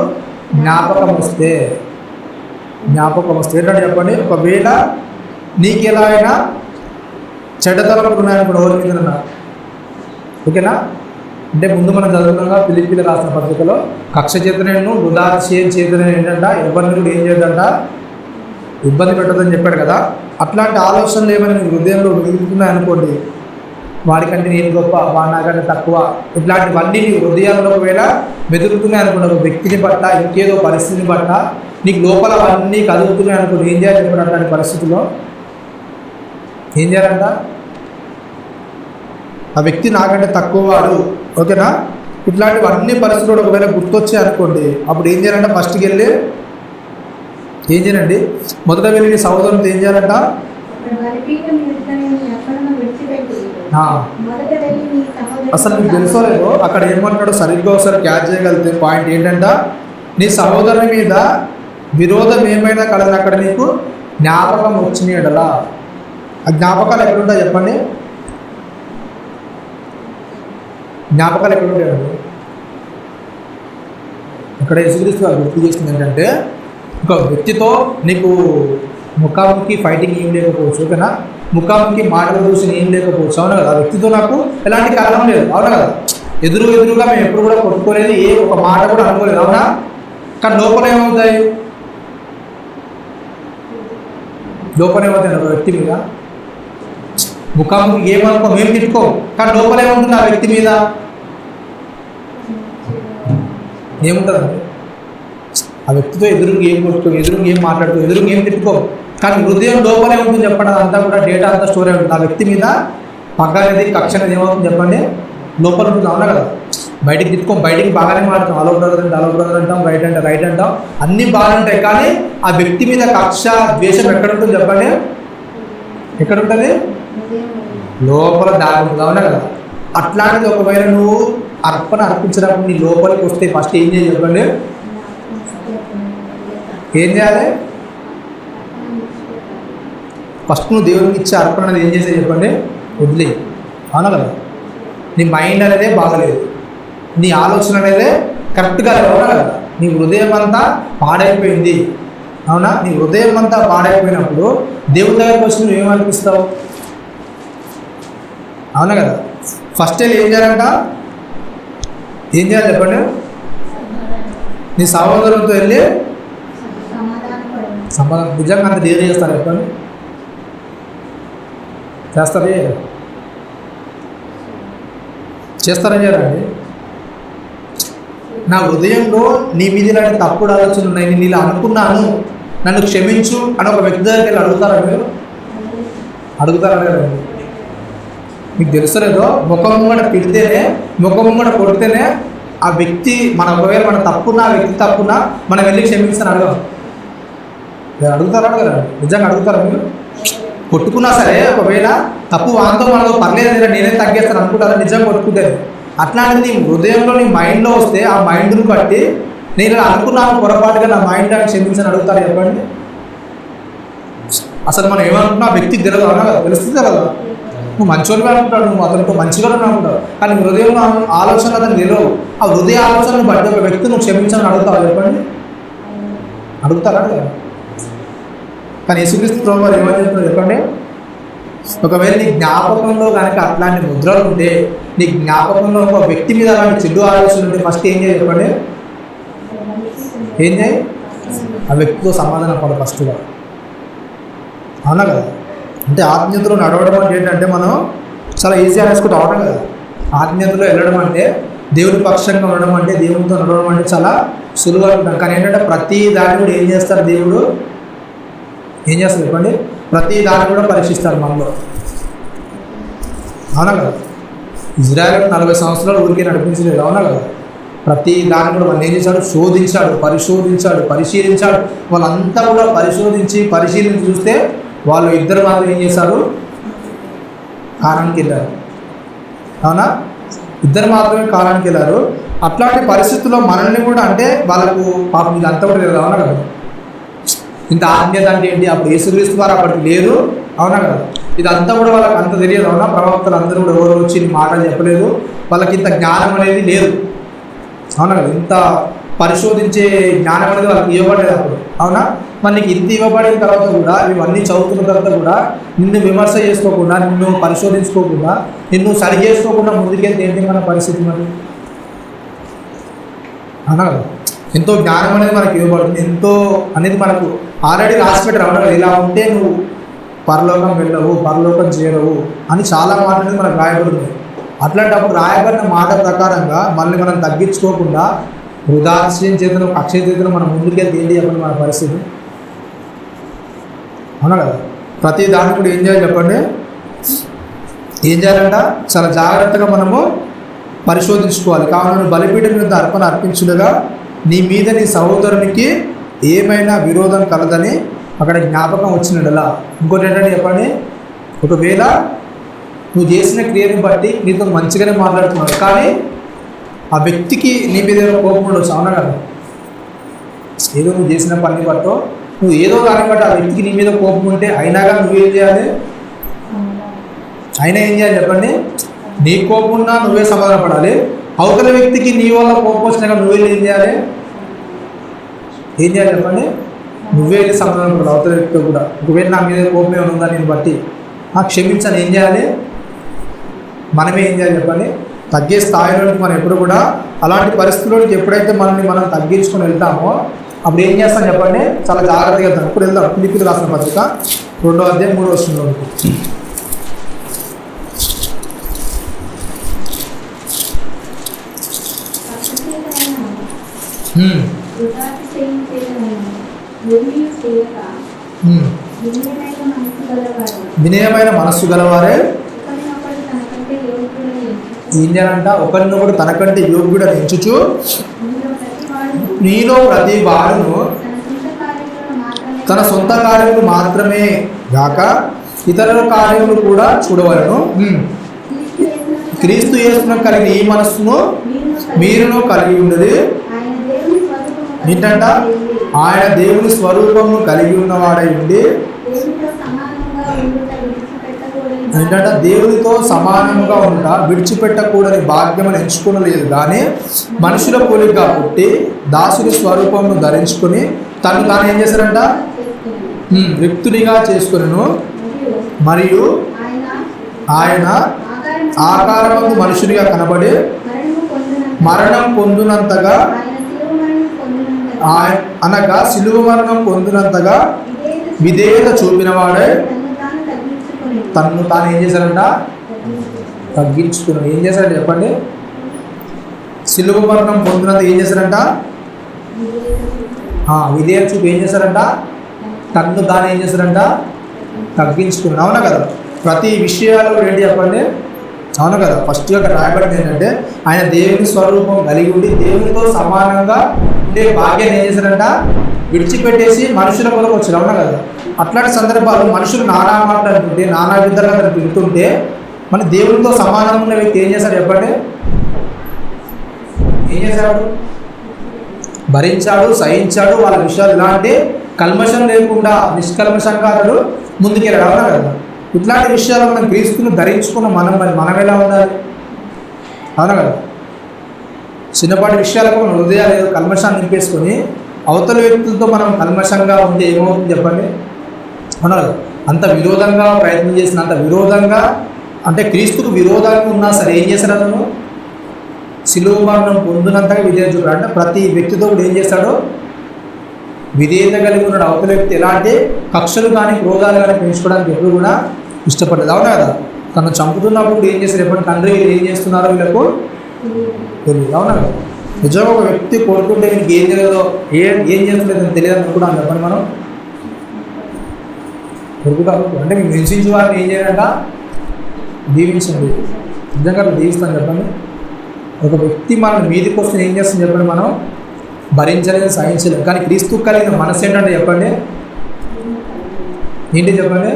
జ్ఞాపకం వస్తే ఏంటంటే చెప్పండి? ఒకవేళ నీకు ఎలా అయినా చెడ్డతలపులు ఉన్నాయనుకోండి ఎవరి మీద, ఓకేనా? అంటే ముందు మనం చదువుకున్నాగా ఫిలిప్పీల రాసిన పత్రికలో కక్ష చేతనేను ఉదార్చేయం చేతనే ఏంటంట ఎవరిని కూడా ఏం చేయదంట, ఇబ్బంది పెట్టదని చెప్పాడు కదా. అట్లాంటి ఆలోచనలు ఏమైనా నీ హృదయంలో మిగులుతున్నాయనుకోండి, వాడికంటే నేను గొప్ప, వాడి నాకంటే తక్కువ, ఇట్లాంటివన్నీ నీ హృదయాల్లో ఒకవేళ మెదులుతున్నాయి అనుకోండి, ఒక వ్యక్తిని బట్ట ఇంకేదో పరిస్థితిని బట్ట నీకు లోపల అవన్నీ కదులుతున్నాయి అనుకోండి, ఏం చేయాలి చెప్పండి? అట్లాంటి పరిస్థితుల్లో ఏం చేయాలంట? ఆ వ్యక్తి నాకంటే తక్కువ వాడు, ఓకేనా? ఇట్లాంటివన్నీ పరిస్థితులు ఒకవేళ గుర్తొచ్చాయి అనుకోండి, అప్పుడు ఏం చేయాలంటే ఫస్ట్కి వెళ్ళి ఏం చేయాలండి? మొదట వెళ్ళి నీ సహోదరునితో ఏం చేయాలంట? అసలు మీకు తెలుసో లేదో అక్కడ ఏమంటాడో సరిగ్గా ఒకసారి క్యాచ్ చేయగలిగితే పాయింట్ ఏంటంటే నీ సహోదరుని మీద విరోధం ఏమైనా కలదని అక్కడ నీకు జ్ఞాపకం వచ్చినాయడలా. ఆ జ్ఞాపకాలు ఎక్కడుంటాయి చెప్పండి? జ్ఞాపకాలు ఎక్కడుంటాయండి? ఇక్కడ యేసుక్రీస్తు గారు గుర్తు చేస్తుంది ఏంటంటే ఒక వ్యక్తితో నీకు ముఖాముఖి ఫైటింగ్ ఏం లేకపోవచ్చు, ఓకేనా, ముఖాముఖి మాటలు చూసి ఏం లేకపోవచ్చు, అవునా కదా. ఆ వ్యక్తితో నాకు ఎలాంటి కారణం లేదు, అవునా కదా. ఎదురుగా మేము ఎప్పుడు కూడా కొట్టుకోలేదు, ఏ ఒక మాట కూడా అనుకోలేదు, అవునా. కానీ లోపల ఏమవుతాయి ఒక వ్యక్తి మీద ముఖాముఖి ఏమనుకో మేము తిట్టుకో, కానీ లోపల ఏముంటుంది ఆ వ్యక్తి మీద ఏముంటుందండి? ఆ వ్యక్తితో ఎదురుగా ఏం కొట్టుకో, ఎదురుగా ఏం మాట్లాడుకో, ఎదురుగా ఏం తిట్టుకో, కానీ హృదయం లోపలే ఉంటుంది చెప్పండి. అంతా కూడా డేటా అంతా స్టోర్ అయి ఉంటుంది. ఆ వ్యక్తి మీద పగ అనేది కక్ష అనేది ఏమవుతుంది చెప్పండి? లోపల ఉంటుంది, అవునా కదా. బయటికి తిట్టుకోం, బయటికి బాగానే మాట్లాడతాం, అలో బ్రదర్ అంటాం, రైట్ అంటాం, అన్నీ బాగానే ఉంటాయి. కానీ ఆ వ్యక్తి మీద కక్ష ద్వేషం ఎక్కడ ఉంటుంది చెప్పండి? ఎక్కడ ఉంటుంది? లోపల దారి ఉంటుంది, అవునా కదా. అట్లాంటిది ఒకవేళ నువ్వు అర్పణ అర్పించినప్పుడు నీ లోపలికి వస్తే ఫస్ట్ ఏం చేయాలి చెప్పండి? ఏం చేయాలి? ఫస్ట్ నువ్వు దేవునికి ఇచ్చే అర్పణ అనేది ఏం చేసే చెప్పండి? వదిలే, అవునా కదా. నీ మైండ్ అనేదే బాగలేదు, నీ ఆలోచన అనేదే కరెక్ట్గా లేదు, అవునా కదా. నీ హృదయం అంతా పాడైపోయింది, అవునా. నీ హృదయం అంతా పాడైపోయినప్పుడు దేవుని దగ్గరికి వచ్చి నువ్వు ఏమనిపిస్తావు, అవునా కదా. ఫస్ట్ ఏం చేయాలంట? ఏం చేయాలి చెప్పండి? నీ సహోదరులతో వెళ్ళి సమాధానం. నిజంగా అంత ధైర్యం చేస్తారు చెప్పండి? చేస్తారని చేయరండి? నా హృదయంలో నీ మీద ఇలాంటి తప్పుడు ఆలోచనలు ఉన్నాయి, నేను ఇలా అనుకున్నాను, నన్ను క్షమించు అని ఒక వ్యక్తి దగ్గరికి వెళ్ళి అడుగుతారా మీరు? అడుగుతారా లేదండి? మీకు తెలుసలేదో ముఖం ముంగట పిడితేనే, ముఖం ముంగట కొడితేనే ఆ వ్యక్తి ఒకవేళ మన తప్పున్నా, ఆ వ్యక్తి తప్పున్నా మనం వెళ్ళి క్షమిస్తాను అడగం. అడుగుతారా కదా? నిజంగా అడుగుతారా మీరు? కొట్టుకున్నా సరే ఒకవేళ తప్పు వాంతో మనకు పర్లేదు, నేనే తగ్గేస్తాను అనుకుంటారా? నిజంగా కొట్టుకుంటే అట్లాంటిది నీ హృదయంలో నీ మైండ్లో వస్తే ఆ మైండ్ని బట్టి నేను ఇలా అనుకున్నాను పొరపాటుగా, నా మైండ్ అని క్షమించని అడుగుతారు చెప్పండి? అసలు మనం ఏమనుకున్నా ఆ వ్యక్తికి తెలియదు, అవునా కదా. తెలుస్తుంది కదా. నువ్వు మంచిగా అనుకుంటాడు, నువ్వు అతనితో మంచిగా అనుకుంటావు, కానీ హృదయంలో ఆలోచన అతను తెలియవు. ఆ హృదయ ఆలోచనను బట్టి ఒక వ్యక్తి నువ్వు క్షమించని అడుగుతావు చెప్పండి? అడుగుతారా కదా. కానీ యేసుక్రీస్తు ప్రభువారు ఏమని చెప్తున్నారు చెప్పండి? ఒకవేళ నీ జ్ఞాపకంలో కనుక అట్లాంటి ముద్రలు ఉంటే, నీ జ్ఞాపకంలో ఒక వ్యక్తి మీద అలాంటి చెడు ఆలోచనలు ఉంటే ఫస్ట్ ఏం చేయాలి చెప్పండి? ఏం చేయి? ఆ వ్యక్తితో సమాధానం పడ ఫస్ట్గా, అవునా కదా. అంటే ఆత్మీయతలో నడవడం అంటే ఏంటంటే మనం చాలా ఈజీ అనేసుకుంటూ అవడం కదా. ఆత్మీయతలో వెళ్ళడం అంటే దేవుడి పక్షంగా ఉండడం అంటే, దేవుడితో నడవడం అంటే చాలా సులువుగా ఉంటాం. కానీ ఏంటంటే ప్రతి దాన్ని కూడా ఏం చేస్తారు? దేవుడు ఏం చేస్తారు చెప్పండి? ప్రతి దాన్ని కూడా పరీక్షిస్తారు మనలో, అవునా కదా. ఇజ్రాయెల్ 40 సంవత్సరాలు ఊరికే నడిపించలేదు, అవునా కదా. ప్రతి దాన్ని కూడా వాళ్ళు ఏం చేశాడు? శోధించాడు, పరిశీలించాడు. వాళ్ళంతా కూడా పరిశీలించి చూస్తే వాళ్ళు ఇద్దరు మాత్రం ఏం చేశారు? కానానికి వెళ్ళారు, అవునా. ఇద్దరు మాత్రమే కానానికి వెళ్ళారు. అట్లాంటి పరిస్థితుల్లో మనల్ని కూడా అంటే వాళ్ళకు పాపం ఇదంతా కూడా లేదు, అవునా కదా. ఇంత ఆజ్ఞత అంటే ఏంటి? అప్పుడు యేసుక్రీస్తు వారు అప్పటికి లేరు, అవునా కదా. ఇదంతా కూడా వాళ్ళకి అంత తెలియదు, అవునా. ప్రవక్తలు అందరూ కూడా ఎవరు వచ్చి మాటలు చెప్పలేదు, వాళ్ళకి ఇంత జ్ఞానం అనేది లేదు, అవునా కదా. ఇంత పరిశోధించే జ్ఞానం అనేది వాళ్ళకి ఇవ్వబడలేదు అప్పుడు, అవునా. మరి నీకు ఇంత ఇవ్వబడిన తర్వాత కూడా, ఇవన్నీ చదువుతున్న తర్వాత కూడా నిన్ను విమర్శ చేసుకోకుండా, నిన్ను పరిశోధించుకోకుండా, నిన్ను సరి చేసుకోకుండా ముందుకెళ్తే ఏంటి మన పరిస్థితి మరి, అవునా కదా. ఎంతో జ్ఞానం అనేది మనకి ఇవ్వబడుతుంది, ఎంతో అనేది మనకు ఆల్రెడీ రాసి పెట్టారు, అవునా కదా. ఇలా ఉంటే నువ్వు పరలోకం వెళ్ళవు, పరలోకం చేరవు అని చాలా మాట అనేది మనకు రాయబడుతుంది. అట్లాంటప్పుడు రాయబడిన మాట ప్రకారంగా మళ్ళీ మనం తగ్గించుకోకుండా ఉదాసీన చేతను, అక్షయ చేతను మనం ముందుకెళ్తే ఏంటి చెప్పండి మన పరిస్థితి, అవునా కదా. ప్రతి దాన్ని కూడా ఏం చేయాలి చెప్పండి? ఏం చేయాలంట? చాలా జాగ్రత్తగా మనము పరిశోధించుకోవాలి. కావున బలిపీఠం మీద అర్పణ అర్పించుడుగా నీ మీద నీ సహోదరునికి ఏమైనా విరోధం కలదని అక్కడ జ్ఞాపకం వచ్చినలా. ఇంకోటి ఏంటంటే చెప్పండి, ఒకవేళ నువ్వు చేసిన క్రియని బట్టి నీతో మంచిగానే మాట్లాడుతున్నావు, కానీ ఆ వ్యక్తికి నీ మీద కోపం ఉండొచ్చు. అవునా కదా? ఏదో నువ్వు చేసిన పని బట్టో నువ్వు ఏదో దాన్ని బట్టి ఆ వ్యక్తికి నీ మీద కోపం ఉంటే అయినాగా నువ్వేం చేయాలి? అయినా ఏం చేయాలి చెప్పండి? నీ కోపం ఉన్నా నువ్వే సమాధాన పడాలి. అవతల వ్యక్తికి నీ వల్ల కోపం వచ్చినాక నువ్వే ఏం చేయాలి? ఏం చేయాలి చెప్పండి? నువ్వే వెళ్ళి సమాధానం పడాలి అవతల వ్యక్తితో కూడా. ఒకవేళ నా మీద కోపం ఏమైనా ఉందా నేను బట్టి క్షమించాను, ఏం చేయాలి? మనమే ఏం చేయాలి చెప్పండి? తగ్గే స్థాయిలోకి మనం ఎప్పుడు కూడా అలాంటి పరిస్థితుల్లోకి ఎప్పుడైతే మనం తగ్గించుకొని వెళ్తామో అప్పుడు ఏం చేస్తాం చెప్పండి? చాలా జాగ్రత్తగా వెళ్తాం. ఇప్పుడు వెళ్దాం ఫిలిప్పీయులకు రాసిన పత్రిక 2వ అధ్యాయం 3వ వచనంలో. వినయమైన మనస్సు గలవారే ఏం చేయాలంట? ఒకరినొకడు తనకంటే యోగ్యుడని ఎంచుచు నీలో ప్రతి వాడును తన సొంత కార్యములు మాత్రమే గాక ఇతరుల కార్యములు కూడా చూడవలను. క్రీస్తు యేసును కలిగిన ఈ మనస్సును మీరును కలిగి ఉన్నది ఏంటంట? ఆయన దేవుని స్వరూపమును కలిగి ఉన్నవాడై ఉండి ఏంటంటే దేవునితో సమానంగా ఉంట విడిచిపెట్టకూడని భాగ్యమని ఎంచుకోలేదు, కానీ మనుషుల పోలికగా పుట్టి దాసుని స్వరూపమును ధరించుకుని తను తాను ఏం చేశారంట? వ్యక్తునిగా చేసుకును. మరియు ఆయన ఆకారము మనుషునిగా కనబడి మరణం పొందినంతగా అనగా సిలువ మరణం పొందినంతగా విధేయత చూపినవాడే తను తాను ఏం చేశారంట? తగ్గించుకున్నాడు. ఏం చేశారంట చెప్పండి? సిలువ మరణం పొందినంత ఏం చేశారంట? విధేయత చూపి ఏం చేశారంట? తను తాను ఏం చేశారంట? తగ్గించుకున్నాడు. అవునా కదా? ప్రతి విషయాల్లో ఏంటి చెప్పండి? అవును కదా? ఫస్ట్గా అక్కడ రాయబడింది ఏంటంటే ఆయన దేవుని స్వరూపం కలిగి ఉండి దేవునితో సమానంగా ఉండే భాగ్యాన్ని ఏం చేశారంట? విడిచిపెట్టేసి మనుషుల కొరకు వచ్చారు. అవునా కదా? అట్లాంటి సందర్భాలు మనుషులు నానా మాట్లాడుతుంటే నానా విధాలుగా అతను తింటుంటే మన దేవునితో సమానంగా ఉన్న వ్యక్తి ఏం చేశాడు చెప్పండి? ఏం చేశాడు? భరించాడు, సహించాడు. వాళ్ళ విషయాలు ఇలాంటి కల్మషం లేకుండా నిష్కల్మషంగా అతడు ముందుకెళ్ళాడు. అవునా కదా? ఇట్లాంటి విషయాలు మనం క్రీస్తును ధరించుకున్న మనం ఎలా ఉండాలి? అవునా కదా? చిన్నపాటి విషయాలకు మన హృదయాలు ఏదో కల్మషాన్ని నింపేసుకొని అవతల వ్యక్తులతో మనం కల్మషంగా ఉంటే ఏమవుతుంది చెప్పండి? అవునా కదా? అంత విరోధంగా ప్రయత్నం చేసిన అంత విరోధంగా అంటే క్రీస్తుకు విరోధంగా ఉన్నా సరే ఏం చేశాడు? అతను సిలువ మరణం పొందినంతగా విధేయత చూపాడు. అంటే ప్రతి వ్యక్తితో కూడా ఏం చేస్తాడో విధేయత కలిగి ఉన్నాడు. అవతల వ్యక్తి ఎలాంటి కక్షలు కానీ క్రోధాలు కానీ పెంచుకోవడానికి ఎప్పుడు కూడా ఇష్టపడలేదు. అవునా కదా? తను చంపుతున్నప్పుడు ఏం చేస్తారు ఎప్పుడు? తండ్రి ఏం చేస్తున్నారో వీళ్ళకు తెలియదు. అవునా కదా? నిజంగా ఒక వ్యక్తి కోరుకుంటే వీనికి ఏం తెలియదో ఏం చేస్తలేదని తెలియదు అనుకుంటాం చెప్పండి. మనం కొడుకుంటాం అంటే మీకు హింసించే వారిని ఏం చేయాలంట? దీవించండి. నిజంగా దీవిస్తాను చెప్పండి. ఒక వ్యక్తి మన మీదికి వస్తే ఏం చేస్తాం చెప్పండి? మనం భరించలేదు, సహించలేదు. కానీ క్రీస్తు కలిగిన మనసు ఏంటంటే చెప్పండి? ఏంటి చెప్పండి?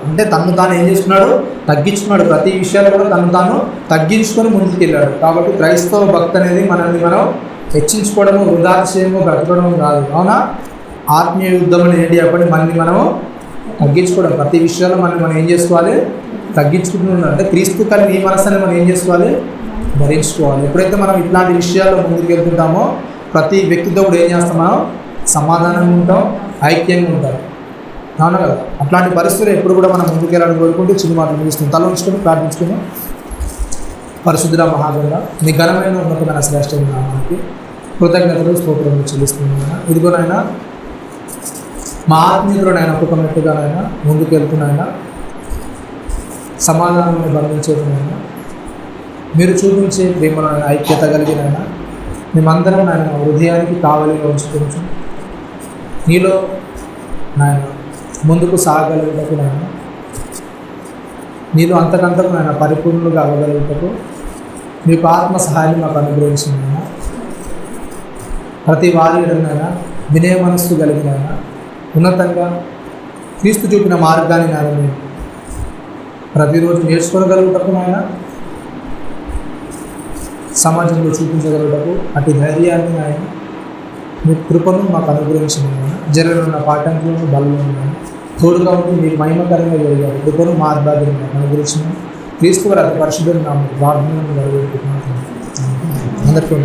అంటే తను తాను ఏం చేస్తున్నాడు? తగ్గించుకున్నాడు. ప్రతి విషయాలు కూడా తను తాను తగ్గించుకొని ముందుకు వెళ్ళాడు. కాబట్టి క్రైస్తవ భక్తి అనేది మనల్ని మనం హెచ్చించుకోవడము, వృధాశయము బ్రతకడం కాదు. అవునా? ఆత్మీయ యుద్ధం అనేది ఏంటి చెప్పండి? మనల్ని మనము తగ్గించుకోవడం. ప్రతి విషయాల్లో మనం ఏం చేసుకోవాలి? తగ్గించుకుంటున్నాం. అంటే క్రీస్తు కలిగిన ఈ మనసుని మనం ఏం చేసుకోవాలి? భరించుకోవాలి. ఎప్పుడైతే మనం ఇట్లాంటి విషయాల్లో ముందుకు వెళ్తుంటామో ప్రతి వ్యక్తితో కూడా ఏం చేస్తాం? మనం సమాధానంగా ఉంటాం, ఐక్యంగా ఉంటాం. అవునా కదా? అట్లాంటి పరిస్థితులు ఎప్పుడు కూడా మనం ముందుకు వెళ్ళాలని కోరుకుంటూ చిన్న మాటలు ముగిస్తుంది. తల ఉంచుకొని ప్రార్థించుకున్నాం. పరిశుద్ధుల మహాగణ మీ ఘనమైన ఉన్నతమైన శ్రేష్టమైన నామానికి కృతజ్ఞతలు స్తోత్రములు చెల్లిస్తున్నాను. ఇదిగోనైనా మా ఆత్మీయులైనా కుటుంబట్టుగానైనా ముందుకు వెళ్తున్నాయినా సమాధానాన్ని బంధించేదినైనా మీరు చూపించే ప్రేమను ఐక్యత కలిగినైనా మేమందరం నాయన హృదయానికి కావలిగా ఉంచుకోవచ్చు. నీలో నాయన ముందుకు సాగగలుగుటకు నాయన నీలో అంతకంతకు నాయన పరిపూర్ణులుగా అవ్వగలుగుటకు మీకు ఆత్మ సహాయాన్ని మాకు అనుగ్రహించింది. ప్రతి వారి నైనా వినయ మనస్సు కలిగిన ఆయన ఉన్నతంగా క్రీస్తు చూపిన మార్గాన్ని ఆయన మేము ప్రతిరోజు నేర్చుకోగలుగుటకు ఆయన సమాజంలో చూపించగలుగుటకు అటు ధైర్యాన్ని ఆయన మీ కృపను మాకు అనుగ్రహించిన ఆయన జరగనున్న పాఠంలో బలంలో ఉన్నాను తోడుగా ఉండి మీరు మహిమకరంగా జరిగారు కృపను మార్గాన్ని మాకు అనుగ్రహించిన క్రీస్తు వారి అతి పరిశుద్ధులు నా ప్రార్థనలను జరుగుతున్నాను అందరికీ